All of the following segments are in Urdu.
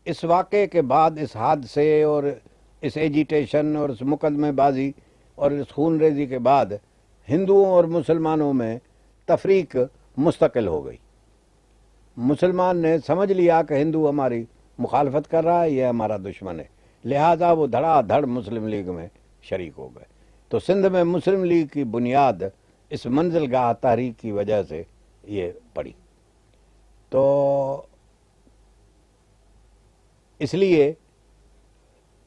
اس واقعے کے بعد، اس حادثے اور اس ایجیٹیشن اور اس مقدمے بازی اور اس خون ریزی کے بعد ہندوؤں اور مسلمانوں میں تفریق مستقل ہو گئی۔ مسلمان نے سمجھ لیا کہ ہندو ہماری مخالفت کر رہا ہے، یہ ہمارا دشمن ہے، لہٰذا وہ دھڑا دھڑ مسلم لیگ میں شریک ہو گئے۔ تو سندھ میں مسلم لیگ کی بنیاد اس منزل گاہ تحریک کی وجہ سے یہ پڑی۔ تو اس لیے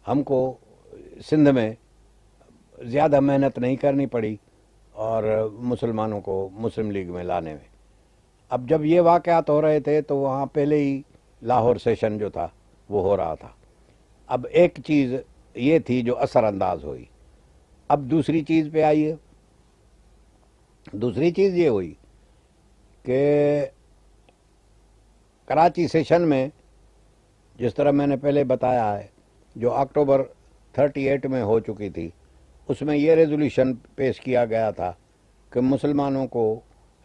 ہم کو سندھ میں زیادہ محنت نہیں کرنی پڑی اور مسلمانوں کو مسلم لیگ میں لانے میں۔ اب جب یہ واقعات ہو رہے تھے تو وہاں پہلے ہی لاہور سیشن جو تھا وہ ہو رہا تھا۔ اب ایک چیز یہ تھی جو اثر انداز ہوئی۔ اب دوسری چیز پہ آئیے۔ دوسری چیز یہ ہوئی کہ کراچی سیشن میں، جس طرح میں نے پہلے بتایا ہے، جو اکتوبر 38 میں ہو چکی تھی، اس میں یہ ریزولوشن پیش کیا گیا تھا کہ مسلمانوں کو،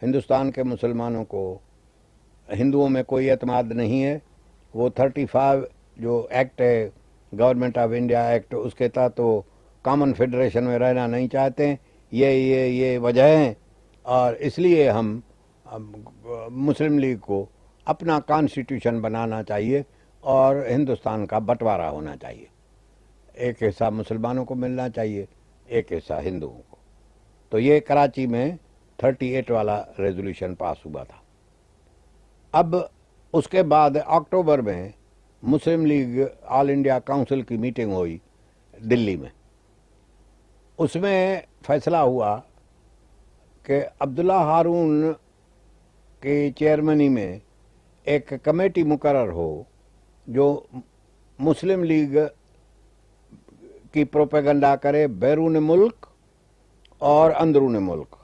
ہندوستان کے مسلمانوں کو ہندوؤں میں کوئی اعتماد نہیں ہے۔ وہ 35 جو ایکٹ ہے، گورنمنٹ آف انڈیا ایکٹ، اس کے تحت وہ کامن فیڈریشن میں رہنا نہیں چاہتے ہیں۔ یہ وجہ ہیں، اور اس لیے ہم مسلم لیگ کو اپنا کانسٹیٹیوشن بنانا چاہیے اور ہندوستان کا بٹوارا ہونا چاہیے، ایک حصہ مسلمانوں کو ملنا چاہیے، ایک حصہ ہندوؤں کو۔ تو یہ کراچی میں 38 والا ریزولوشن پاس ہوا تھا۔ اب اس کے بعد اکتوبر میں مسلم لیگ آل انڈیا کونسل کی میٹنگ ہوئی دلی میں۔ اس میں فیصلہ ہوا کہ عبداللہ ہارون کی چیئرمنی میں ایک کمیٹی مقرر ہو جو مسلم لیگ کی پروپیگنڈا کرے بیرون ملک اور اندرون ملک،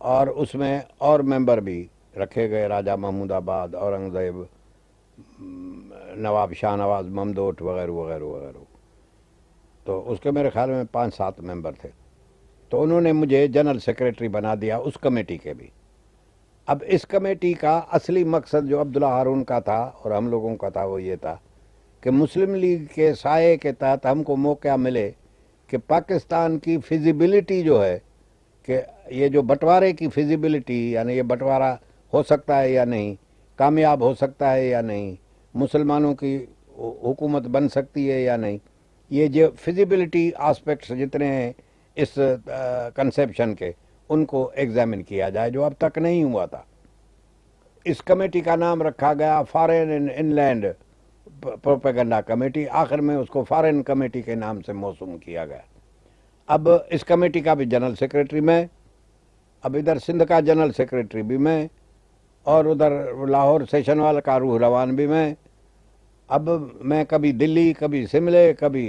اور اس میں اور ممبر بھی رکھے گئے، راجہ محمود آباد، اورنگزیب، نواب شاہ نواز ممدوٹ وغیرہ وغیرہ وغیرہ۔ تو اس کے میرے خیال میں 5-7 ممبر تھے۔ تو انہوں نے مجھے جنرل سیکریٹری بنا دیا اس کمیٹی کے بھی۔ اب اس کمیٹی کا اصلی مقصد جو عبداللہ ہارون کا تھا اور ہم لوگوں کا تھا وہ یہ تھا کہ مسلم لیگ کے سائے کے تحت ہم کو موقع ملے کہ پاکستان کی فیزیبلٹی جو ہے، کہ یہ جو بٹوارے کی فیزیبلٹی، یعنی یہ بٹوارا ہو سکتا ہے یا نہیں، کامیاب ہو سکتا ہے یا نہیں، مسلمانوں کی حکومت بن سکتی ہے یا نہیں، یہ جو فیزیبلٹی آسپیکٹس جتنے ہیں اس کنسیپشن کے، ان کو ایگزامن کیا جائے، جو اب تک نہیں ہوا تھا۔ اس کمیٹی کا نام رکھا گیا foreign and inland propaganda committee, آخر میں اس کو فارن کمیٹی کے نام سے موسوم کیا گیا۔ اب اس کمیٹی کا بھی جنرل سیکریٹری میں، اب ادھر سندھ کا جنرل سیکریٹری بھی میں، اور ادھر لاہور سیشن والا کا روح روان بھی میں۔ اب میں کبھی دلی، کبھی شملے، کبھی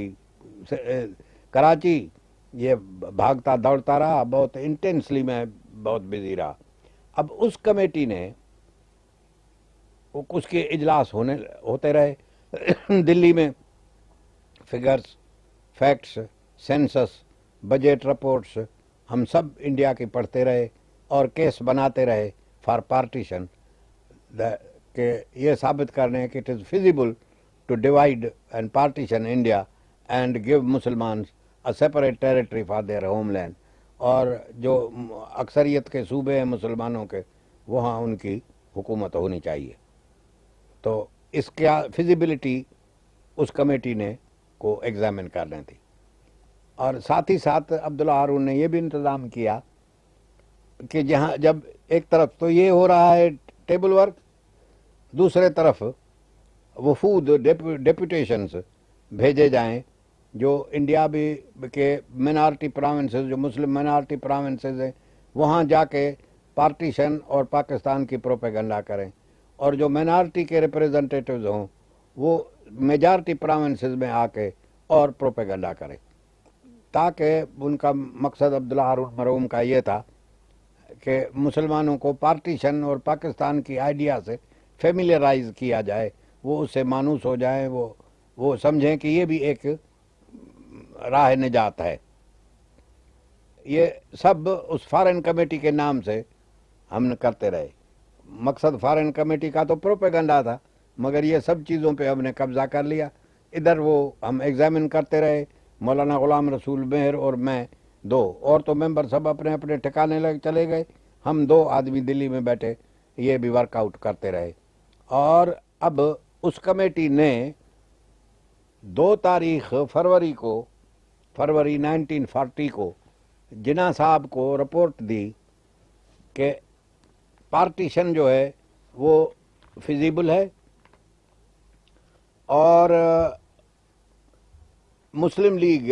کراچی، یہ بھاگتا دوڑتا رہا، بہت انٹینسلی میں بہت بزی رہا۔ اب اس کمیٹی نے، اس کے اجلاس ہوتے رہے دلی میں، figures, facts, census, budget reports ہم سب انڈیا کی پڑھتے رہے اور کیس بناتے رہے فار پارٹیشن، کہ یہ ثابت کرنے کہ it is feasible to divide and partition India and give مسلمانس a separate territory for their homeland، اور جو اکثریت کے صوبے ہیں مسلمانوں کے، وہاں ان کی حکومت ہونی چاہیے۔ تو اس کا فیزیبلٹی اس کمیٹی نے کو ایگزامن کرنی تھی، اور ساتھ ہی ساتھ عبداللہ ہارون نے یہ بھی انتظام کیا کہ جہاں جب ایک طرف تو یہ ہو رہا ہے ٹیبل ورک، دوسرے طرف وفود ڈیپوٹیشنز بھیجے جائیں جو انڈیا بھی کے مینارٹی پراونسز، جو مسلم مینارٹی پراونسز ہیں، وہاں جا کے پارٹیشن اور پاکستان کی پروپیگنڈا کریں، اور جو مینارٹی کے ریپریزنٹیٹیوز ہوں وہ میجارٹی پراونسز میں آ کے اور پروپیگنڈا کریں، تاکہ ان کا مقصد عبداللہ ہارون مرحوم کا یہ تھا کہ مسلمانوں کو پارٹیشن اور پاکستان کی آئیڈیا سے فیملیرائز کیا جائے، وہ اس سے مانوس ہو جائیں، وہ سمجھیں کہ یہ بھی ایک راہ نجات ہے۔ یہ سب اس فارن کمیٹی کے نام سے ہم نے کرتے رہے۔ مقصد فارن کمیٹی کا تو پروپیگنڈا تھا مگر یہ سب چیزوں پہ ہم نے قبضہ کر لیا. ادھر وہ ہم ایگزامن کرتے رہے, مولانا غلام رسول مہر اور میں دو اور تو ممبر سب اپنے اپنے ٹھکانے لگ چلے گئے. ہم 2 آدمی دلی میں بیٹھے یہ بھی ورک آؤٹ کرتے رہے. اور اب اس کمیٹی نے 2 تاریخ فروری 1940 کو جناح صاحب کو رپورٹ دی کہ پارٹیشن جو ہے وہ فیزیبل ہے اور مسلم لیگ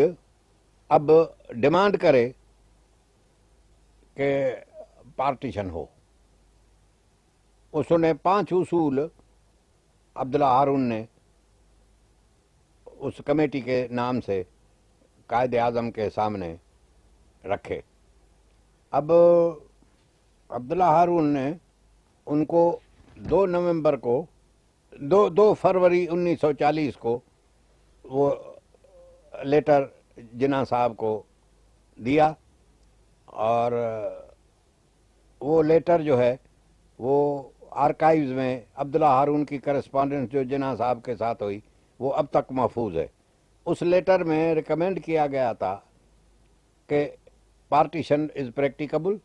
اب ڈیمانڈ کرے کہ پارٹیشن ہو. اس نے 5 اصول عبداللہ ہارون نے اس کمیٹی کے نام سے قائد اعظم کے سامنے رکھے. اب عبداللہ ہارون نے ان کو 2 نومبر کو 2 فروری 1940 کو وہ لیٹر جناح صاحب کو دیا, اور وہ لیٹر جو ہے وہ آرکائیوز میں عبداللہ ہارون کی کرسپونڈنس جو جناح صاحب کے ساتھ ہوئی وہ اب تک محفوظ ہے. اس لیٹر میں ریکمینڈ کیا گیا تھا کہ پارٹیشن از پریکٹیکیبل,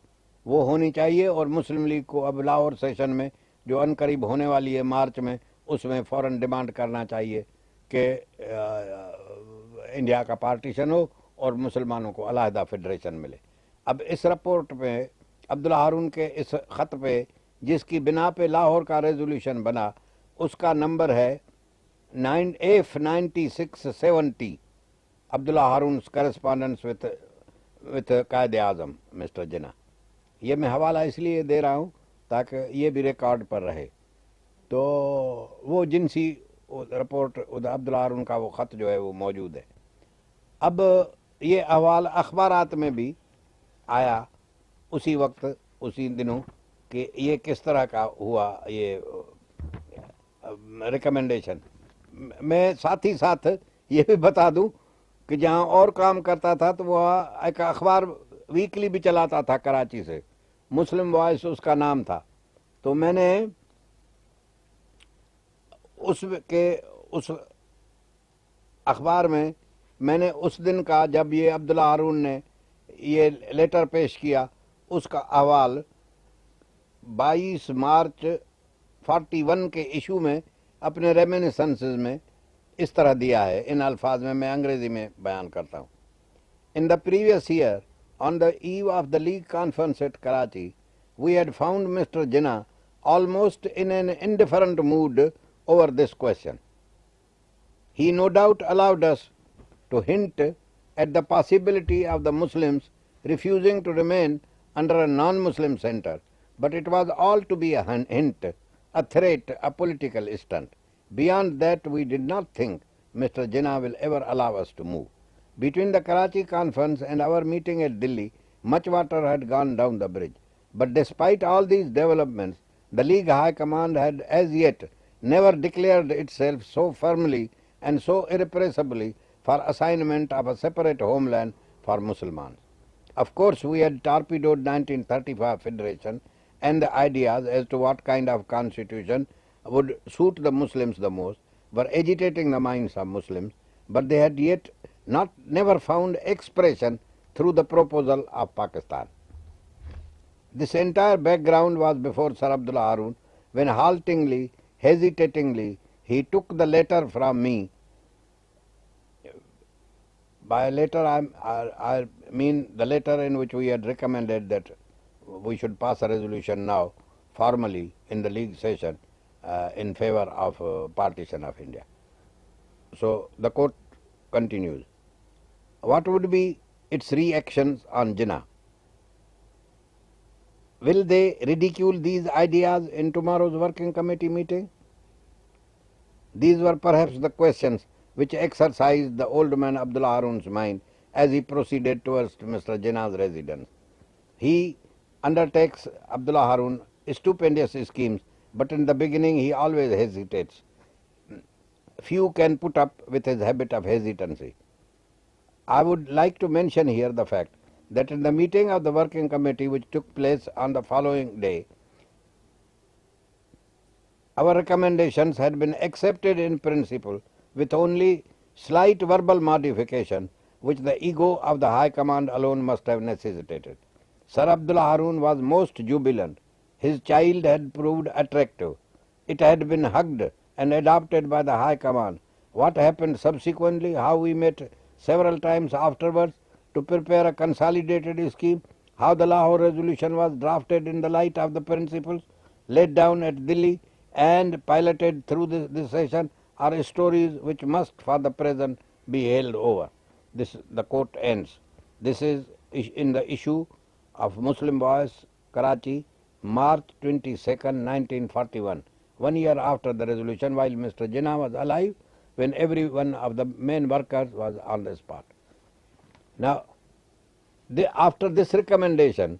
وہ ہونی چاہیے, اور مسلم لیگ کو اب لاہور سیشن میں جو ان قریب ہونے والی ہے مارچ میں, اس میں فوراً ڈیمانڈ کرنا چاہیے کہ انڈیا کا پارٹیشن ہو اور مسلمانوں کو علیحدہ فیڈریشن ملے. اب اس رپورٹ پہ عبداللہ ہارون کے اس خط پہ جس کی بنا پہ لاہور کا ریزولوشن بنا, اس کا نمبر ہے F9670, Abdullah Haroon correspondence with Quaid Azam mister جناح. یہ میں حوالہ اس لیے دے رہا ہوں تاکہ یہ بھی ریکارڈ پر رہے. تو وہ جنسی رپورٹ عبداللہ ہارون کا وہ خط جو ہے وہ موجود ہے. اب یہ احوال اخبارات میں بھی آیا اسی وقت اسی دنوں کہ یہ کس طرح کا ہوا یہ ریکمنڈیشن. میں ساتھ ہی ساتھ یہ بھی بتا دوں کہ جہاں اور کام کرتا تھا تو وہ ایک اخبار ویکلی بھی چلاتا تھا کراچی سے, مسلم وائس اس کا نام تھا. تو میں نے اس اخبار میں نے اس دن کا جب یہ عبداللہ ہارون نے یہ لیٹر پیش کیا اس کا احوال 22 مارچ 41 کے ایشو میں اپنے ریمینسنسز میں اس طرح دیا ہے, ان الفاظ میں انگریزی میں بیان کرتا ہوں. In the previous year, on the eve of the League conference at Karachi, we had found Mr. Jinnah almost in an indifferent mood over this question. He no doubt allowed us to hint at the possibility of the Muslims refusing to remain under a non-Muslim center, but it was all to be a hint, a threat, a political stunt. Beyond that, we did not think Mr. Jinnah will ever allow us to move. Between the Karachi conference and our meeting at Delhi, much water had gone down the bridge. But despite all these developments, the League High Command had as yet never declared itself so firmly and so irrepressibly for assignment of a separate homeland for Muslims. Of course, we had torpedoed 1935 Federation and the ideas as to what kind of constitution would suit the Muslims the most, were agitating the minds of Muslims, but they had yet never found expression through the proposal of Pakistan. This entire background was before Sir Abdullah Harun when haltingly, hesitatingly, he took the letter from me. By letter, I mean the letter in which we had recommended that we should pass a resolution now, formally, in the League session, in favor of partition of India. So the court continues. What would be its reactions on Jinnah? Will they ridicule these ideas in tomorrow's working committee meeting? These were perhaps the questions which exercised the old man Abdullah Harun's mind as he proceeded towards Mr. Jinnah's residence. He undertakes, Abdullah Harun, stupendous schemes, but in the beginning he always hesitates. Few can put up with his habit of hesitancy. I would like to mention here the fact that in the meeting of the working committee which took place on the following day, Our recommendations had been accepted in principle with only slight verbal modification which the ego of the High Command alone must have necessitated. Sir Abdullah Haroon was most jubilant. His child had proved attractive. It had been hugged and adopted by the High Command. What happened subsequently, how we met several times afterwards to prepare a consolidated scheme, how the Lahore resolution was drafted in the light of the principles laid down at Delhi and piloted through this session are stories which must for the present be held over. The quote ends. This is in the issue of Muslim Voice, Karachi, March 22nd, 1941, 1 year after the resolution, while Mr. Jinnah was alive, when every one of the main workers was on the spot. Now, after this recommendation,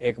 1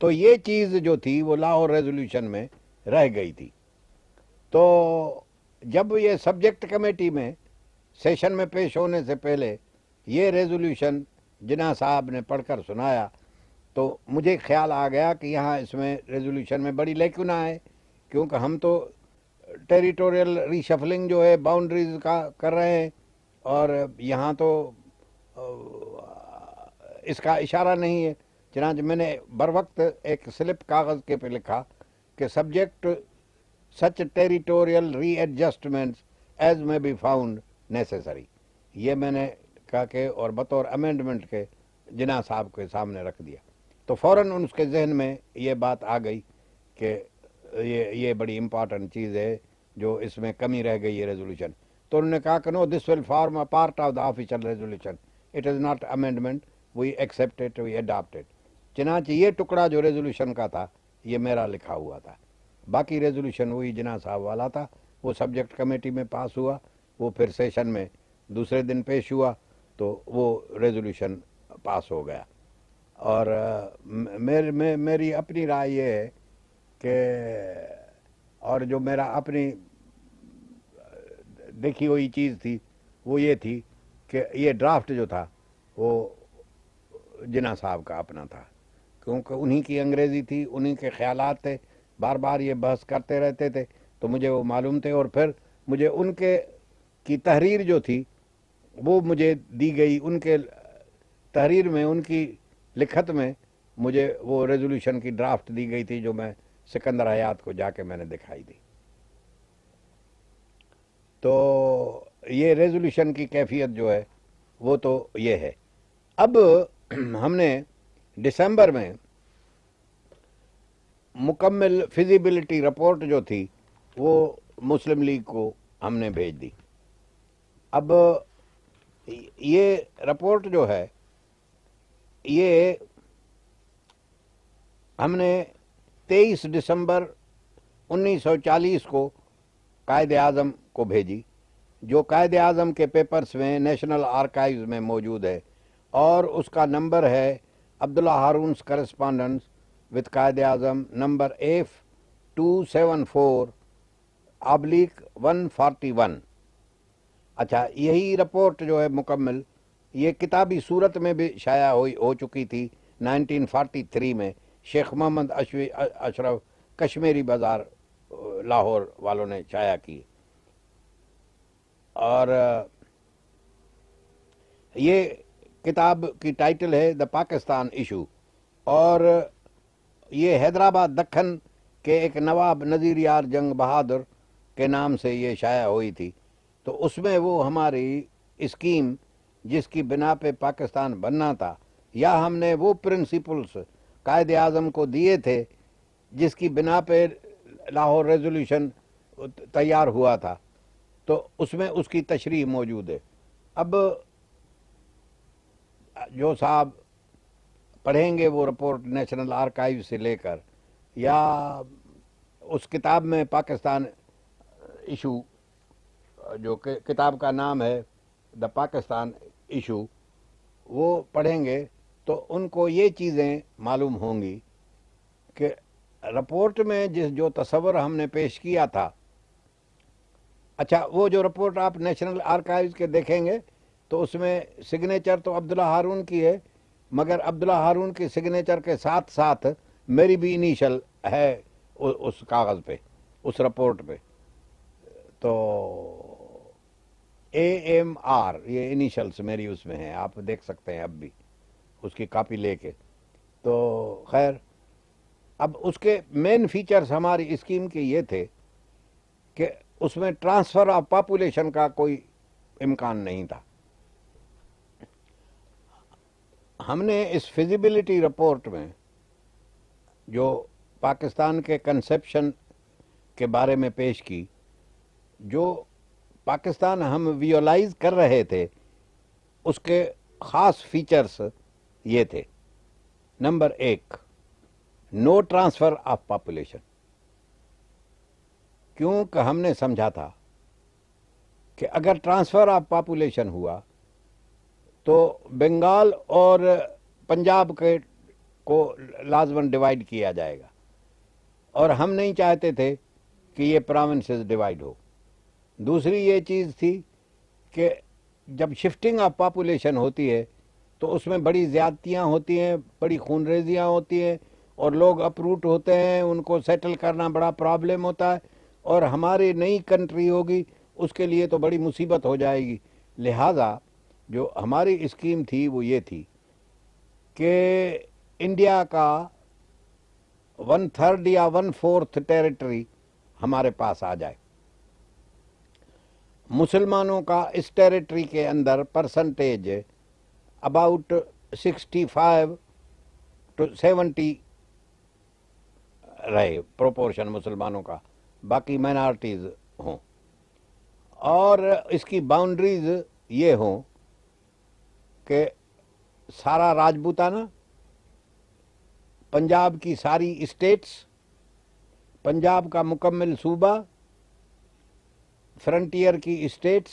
تو یہ چیز جو تھی وہ لاہور ریزولوشن میں رہ گئی تھی. تو جب یہ سبجیکٹ کمیٹی میں سیشن میں پیش ہونے سے پہلے یہ ریزولوشن جناح صاحب نے پڑھ کر سنایا تو مجھے خیال آ گیا کہ یہاں اس میں ریزولوشن میں بڑی لیکن ہے، کیونکہ ہم تو ٹیریٹوریل ری شفلنگ جو ہے باؤنڈریز کا کر رہے ہیں، اور یہاں تو اس کا اشارہ نہیں ہے. چنانچہ میں نے بر وقت ایک سلپ کاغذ کے پہ لکھا کہ سبجیکٹ سچ ٹیریٹوریل ری ایڈجسٹمنٹس ایز میں بی فاؤنڈ نیسیسری. یہ میں نے کہا کہ اور بطور امینڈمنٹ کے جناح صاحب کے سامنے رکھ دیا. تو فوراً اس کے ذہن میں یہ بات آ گئی کہ یہ بڑی امپورٹنٹ چیز ہے جو اس میں کمی رہ گئی ہے ریزولوشن. تو انہوں نے کہا کہ no this will form a part of the official resolution, it is not amendment, we accept it, we adopt it. چنانچہ یہ ٹکڑا جو ریزولوشن کا تھا یہ میرا لکھا ہوا تھا. باقی ریزولوشن وہی جناح صاحب والا تھا. وہ سبجیکٹ کمیٹی میں پاس ہوا، وہ پھر سیشن میں دوسرے دن پیش ہوا تو وہ ریزولوشن پاس ہو گیا. اور میری اپنی رائے یہ ہے کہ اور جو میرا اپنی دیکھی ہوئی چیز تھی وہ یہ تھی کہ یہ ڈرافٹ جو تھا وہ جناح صاحب کا اپنا تھا، کیونکہ انہی کی انگریزی تھی، انہی کے خیالات تھے، بار بار یہ بحث کرتے رہتے تھے تو مجھے وہ معلوم تھے. اور پھر مجھے ان کے کی تحریر جو تھی وہ مجھے دی گئی، ان کے تحریر میں، ان کی لکھت میں مجھے وہ ریزولوشن کی ڈرافٹ دی گئی تھی جو میں سکندر حیات کو جا کے میں نے دکھائی دی. تو یہ ریزولوشن کی کیفیت جو ہے وہ تو یہ ہے. اب ہم نے دسمبر میں مکمل فیزیبلٹی رپورٹ جو تھی وہ مسلم لیگ کو ہم نے بھیج دی. اب یہ رپورٹ جو ہے یہ ہم نے 23 دسمبر 1940 کو قائد اعظم کو بھیجی، جو قائد اعظم کے پیپرز میں نیشنل آرکائیوز میں موجود ہے، اور اس کا نمبر ہے عبداللہ ہارون's correspondence with Quaid Azam number F274/141. اچھا، یہی رپورٹ جو ہے مکمل یہ کتابی صورت میں بھی شائع ہو چکی تھی 1943 میں. شیخ محمد اشرف کشمیری بازار لاہور والوں نے شائع کی. اور یہ کتاب کی ٹائٹل ہے دا پاکستان ایشو، اور یہ حیدرآباد دکن کے ایک نواب نذیر یار جنگ بہادر کے نام سے یہ شائع ہوئی تھی. تو اس میں وہ ہماری اسکیم جس کی بنا پہ پاکستان بننا تھا، یا ہم نے وہ پرنسپلز قائد اعظم کو دیے تھے جس کی بنا پہ لاہور ریزولوشن تیار ہوا تھا، تو اس میں اس کی تشریح موجود ہے. اب جو صاحب پڑھیں گے وہ رپورٹ نیشنل آرکائیو سے لے کر، یا اس کتاب میں پاکستان ایشو، جو کہ کتاب کا نام ہے دا پاکستان ایشو، وہ پڑھیں گے تو ان کو یہ چیزیں معلوم ہوں گی کہ رپورٹ میں جو تصور ہم نے پیش کیا تھا. اچھا، وہ جو رپورٹ آپ نیشنل آرکائیوز کے دیکھیں گے تو اس میں سگنیچر تو عبداللہ ہارون کی ہے، مگر عبداللہ ہارون کی سگنیچر کے ساتھ ساتھ میری بھی انیشل ہے اس کاغذ پہ، اس رپورٹ پہ. تو AMR یہ انیشلز میری اس میں ہیں، آپ دیکھ سکتے ہیں اب بھی اس کی کاپی لے کے. تو خیر، اب اس کے مین فیچرز ہماری اسکیم کے یہ تھے کہ اس میں ٹرانسفر آف پاپولیشن کا کوئی امکان نہیں تھا. ہم نے اس فیزیبلٹی رپورٹ میں جو پاکستان کے کنسیپشن کے بارے میں پیش کی، جو پاکستان ہم ویولائز کر رہے تھے، اس کے خاص فیچرز یہ تھے. Number 1، no transfer of population, کیونکہ ہم نے سمجھا تھا کہ اگر ٹرانسفر آف پاپولیشن ہوا تو بنگال اور پنجاب کے کو لازماً ڈیوائڈ کیا جائے گا، اور ہم نہیں چاہتے تھے کہ یہ پراونسز ڈیوائڈ ہو۔ دوسری یہ چیز تھی کہ جب شفٹنگ آف پاپولیشن ہوتی ہے تو اس میں بڑی زیادتیاں ہوتی ہیں، بڑی خون ریزیاں ہوتی ہیں، اور لوگ اپروٹ ہوتے ہیں، ان کو سیٹل کرنا بڑا پرابلم ہوتا ہے، اور ہماری نئی کنٹری ہوگی اس کے لیے تو بڑی مصیبت ہو جائے گی۔ لہٰذا جو ہماری اسکیم تھی وہ یہ تھی کہ انڈیا کا 1/3 یا 1/4 ٹیریٹری ہمارے پاس آ جائے۔ مسلمانوں کا اس ٹیریٹری کے اندر پرسنٹیج اباؤٹ 65 to 70 رہے، پروپورشن مسلمانوں کا، باقی مائنارٹیز ہوں، اور اس کی باؤنڈریز یہ ہوں کہ سارا راجپوتانہ، پنجاب کی ساری اسٹیٹس، پنجاب کا مکمل صوبہ، فرنٹیئر کی اسٹیٹس،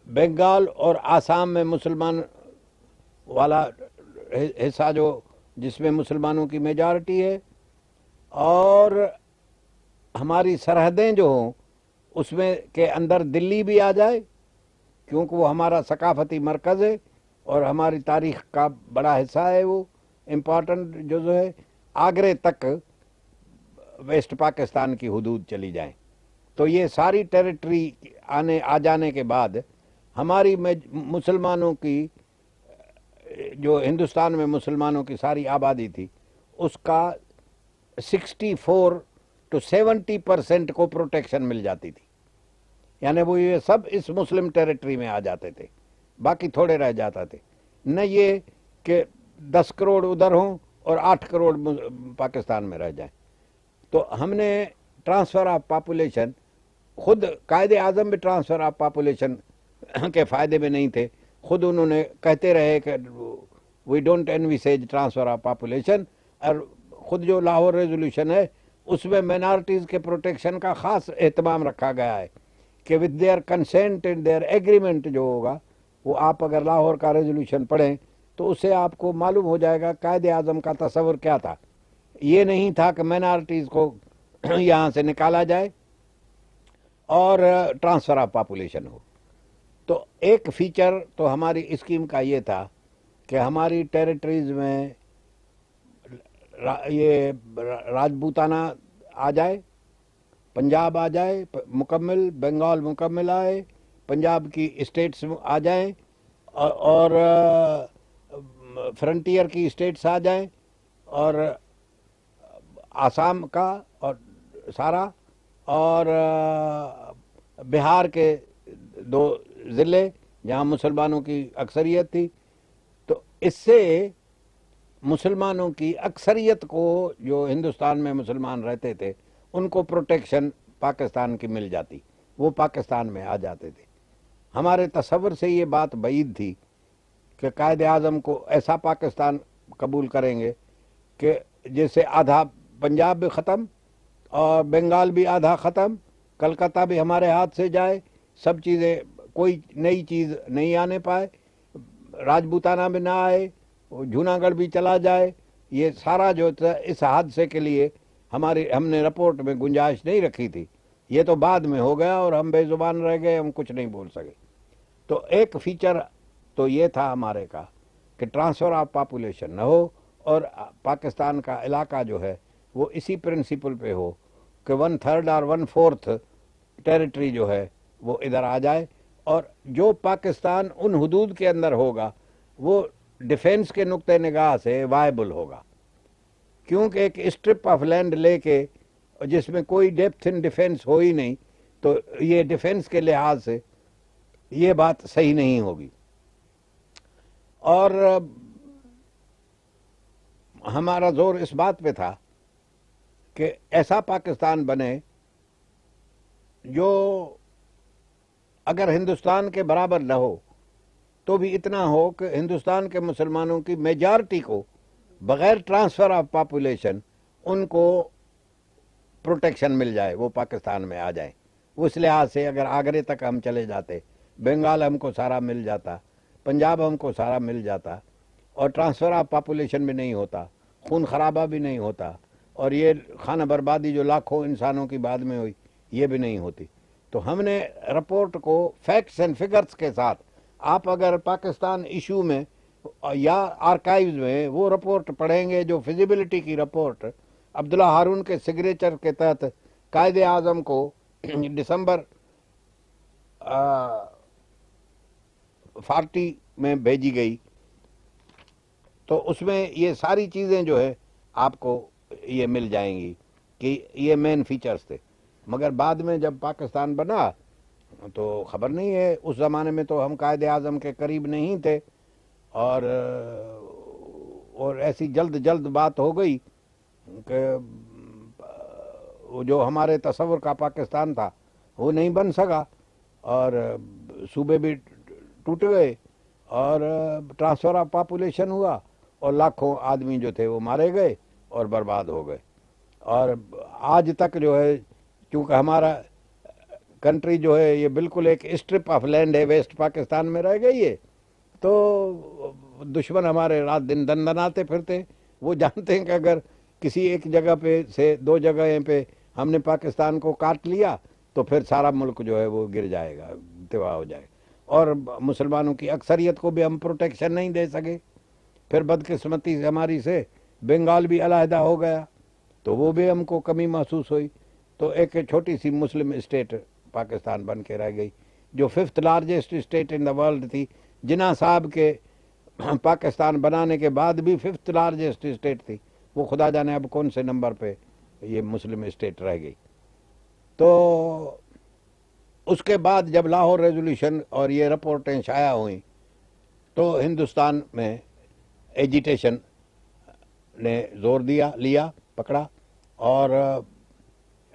بنگال اور آسام میں مسلمان والا حصہ جو جس میں مسلمانوں کی میجارٹی ہے، اور ہماری سرحدیں جو ہوں اس میں کے اندر دلی بھی آ جائے، کیونکہ وہ ہمارا ثقافتی مرکز ہے اور ہماری تاریخ کا بڑا حصہ ہے، وہ امپورٹنٹ جو ہے، آگرے تک ویسٹ پاکستان کی حدود چلی جائیں۔ تو یہ ساری ٹیریٹری آ جانے کے بعد ہماری مسلمانوں کی جو ہندوستان میں مسلمانوں کی ساری آبادی تھی اس کا 64 to 70% کو پروٹیکشن مل جاتی تھی، یعنی وہ یہ سب اس مسلم ٹیریٹری میں آ جاتے تھے، باقی تھوڑے رہ جاتا تھے۔ نہ یہ کہ 10 کروڑ ادھر ہوں اور 8 کروڑ پاکستان میں رہ جائیں۔ تو ہم نے ٹرانسفر آف پاپولیشن، خود قائد اعظم بھی ٹرانسفر آف پاپولیشن کے فائدے میں نہیں تھے، خود انہوں نے کہتے رہے کہ we don't envisage transfer of population, اور خود جو لاہور ریزولوشن ہے اس میں مائنارٹیز کے پروٹیکشن کا خاص اہتمام رکھا گیا ہے کہ with their consent and their agreement جو ہوگا، وہ آپ اگر لاہور کا ریزولوشن پڑھیں تو اس سے آپ کو معلوم ہو جائے گا قائد اعظم کا تصور کیا تھا۔ یہ نہیں تھا کہ مائنارٹیز کو یہاں سے نکالا جائے اور ٹرانسفر آف پاپولیشن ہو۔ تو ایک فیچر تو ہماری اسکیم کا یہ تھا کہ ہماری ٹیریٹریز میں یہ راجپوتانہ آ جائے، پنجاب آ جائے مکمل، بنگال مکمل آئے، پنجاب کی اسٹیٹس آ جائیں، اور فرنٹیئر کی اسٹیٹس آ جائیں، اور آسام کا اور سارا، اور بہار کے 2 ضلع جہاں مسلمانوں کی اکثریت تھی۔ تو اس سے مسلمانوں کی اکثریت کو، جو ہندوستان میں مسلمان رہتے تھے، ان کو پروٹیکشن پاکستان کی مل جاتی، وہ پاکستان میں آ جاتے تھے۔ ہمارے تصور سے یہ بات بعید تھی کہ قائد اعظم کو ایسا پاکستان قبول کریں گے کہ جیسے آدھا پنجاب بھی ختم اور بنگال بھی آدھا ختم، کلکتہ بھی ہمارے ہاتھ سے جائے، سب چیزیں، کوئی نئی چیز نہیں آنے پائے، راجپوتانہ بھی نہ آئے، جوناگڑھ بھی چلا جائے۔ یہ سارا جو تھا اس حادثے کے لیے ہم نے رپورٹ میں گنجائش نہیں رکھی تھی، یہ تو بعد میں ہو گیا اور ہم بے زبان رہ گئے، ہم کچھ نہیں بول سکے۔ تو ایک فیچر تو یہ تھا ہمارے کا کہ ٹرانسفر آف پاپولیشن نہ ہو، اور پاکستان کا علاقہ جو ہے وہ اسی پرنسپل پہ ہو کہ 1/3 اور 1/4 ٹیریٹری جو ہے وہ ادھر آ جائے، اور جو پاکستان ان حدود کے اندر ہوگا وہ ڈیفینس کے نقطہ نگاہ سے وائبل ہوگا، کیونکہ ایک اسٹرپ آف لینڈ لے کے جس میں کوئی ڈیپتھ ان ڈیفینس ہو ہی نہیں، تو یہ ڈیفینس کے لحاظ سے یہ بات صحیح نہیں ہوگی۔ اور ہمارا زور اس بات پہ تھا کہ ایسا پاکستان بنے جو اگر ہندوستان کے برابر نہ ہو تو بھی اتنا ہو کہ ہندوستان کے مسلمانوں کی میجارٹی کو بغیر ٹرانسفر آف پاپولیشن ان کو پروٹیکشن مل جائے، وہ پاکستان میں آ جائیں۔ اس لحاظ سے اگر آگرے تک ہم چلے جاتے، بنگال ہم کو سارا مل جاتا، پنجاب ہم کو سارا مل جاتا، اور ٹرانسفر آف پاپولیشن بھی نہیں ہوتا، خون خرابہ بھی نہیں ہوتا، اور یہ خانہ بربادی جو لاکھوں انسانوں کی بعد میں ہوئی یہ بھی نہیں ہوتی۔ تو ہم نے رپورٹ کو فیکٹس اینڈ فگرز کے ساتھ، آپ اگر پاکستان ایشو میں یا آرکائیوز میں وہ رپورٹ پڑھیں گے جو فیزیبلٹی کی رپورٹ عبداللہ ہارون کے سگریچر کے تحت قائد اعظم کو دسمبر 40 میں بھیجی گئی، تو اس میں یہ ساری چیزیں جو ہے آپ کو یہ مل جائیں گی کہ یہ مین فیچرز تھے۔ مگر بعد میں جب پاکستان بنا تو خبر نہیں ہے، اس زمانے میں تو ہم قائد اعظم کے قریب نہیں تھے، اور ایسی جلد بات ہو گئی کہ وہ جو ہمارے تصور کا پاکستان تھا وہ نہیں بن سکا، اور صوبے بھی ٹوٹ گئے، اور ٹرانسفر آف پاپولیشن ہوا، اور لاکھوں آدمی جو تھے وہ مارے گئے اور برباد ہو گئے۔ اور آج تک جو ہے چونکہ ہمارا کنٹری جو ہے یہ بالکل ایک اسٹرپ آف لینڈ ہے، ویسٹ پاکستان میں رہ گئی ہے، تو دشمن ہمارے رات دن دندناتے پھرتے، وہ جانتے ہیں کہ اگر کسی ایک جگہ پہ سے 2 جگہیں پہ ہم نے پاکستان کو کاٹ لیا تو پھر سارا ملک جو ہے وہ گر جائے گا، تباہ ہو جائے گا، اور مسلمانوں کی اکثریت کو بھی ہم پروٹیکشن نہیں دے سکے۔ پھر بدقسمتی سے ہماری سے بنگال بھی علیحدہ ہو گیا، تو وہ بھی ہم کو کمی محسوس ہوئی، تو ایک چھوٹی سی مسلم اسٹیٹ پاکستان بن کے رہ گئی، جو 5th largest state in the world تھی۔ جناح صاحب کے پاکستان بنانے کے بعد بھی 5th لارجسٹ اسٹیٹ تھی، وہ خدا جانے اب کون سے نمبر پہ یہ مسلم اسٹیٹ رہ گئی۔ تو اس کے بعد جب لاہور ریزولوشن اور یہ رپورٹیں شائع ہوئیں تو ہندوستان میں ایجیٹیشن نے زور لیا پکڑا، اور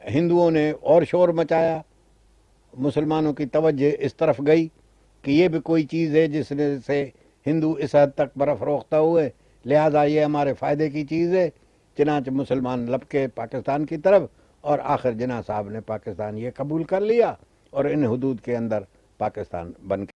ہندوؤں نے اور شور مچایا، مسلمانوں کی توجہ اس طرف گئی کہ یہ بھی کوئی چیز ہے جس نے سے ہندو اس حد تک برفروختہ ہوئے، لہذا یہ ہمارے فائدے کی چیز ہے۔ چنانچہ مسلمان لپکے پاکستان کی طرف، اور آخر جناح صاحب نے پاکستان یہ قبول کر لیا، اور ان حدود کے اندر پاکستان بن کے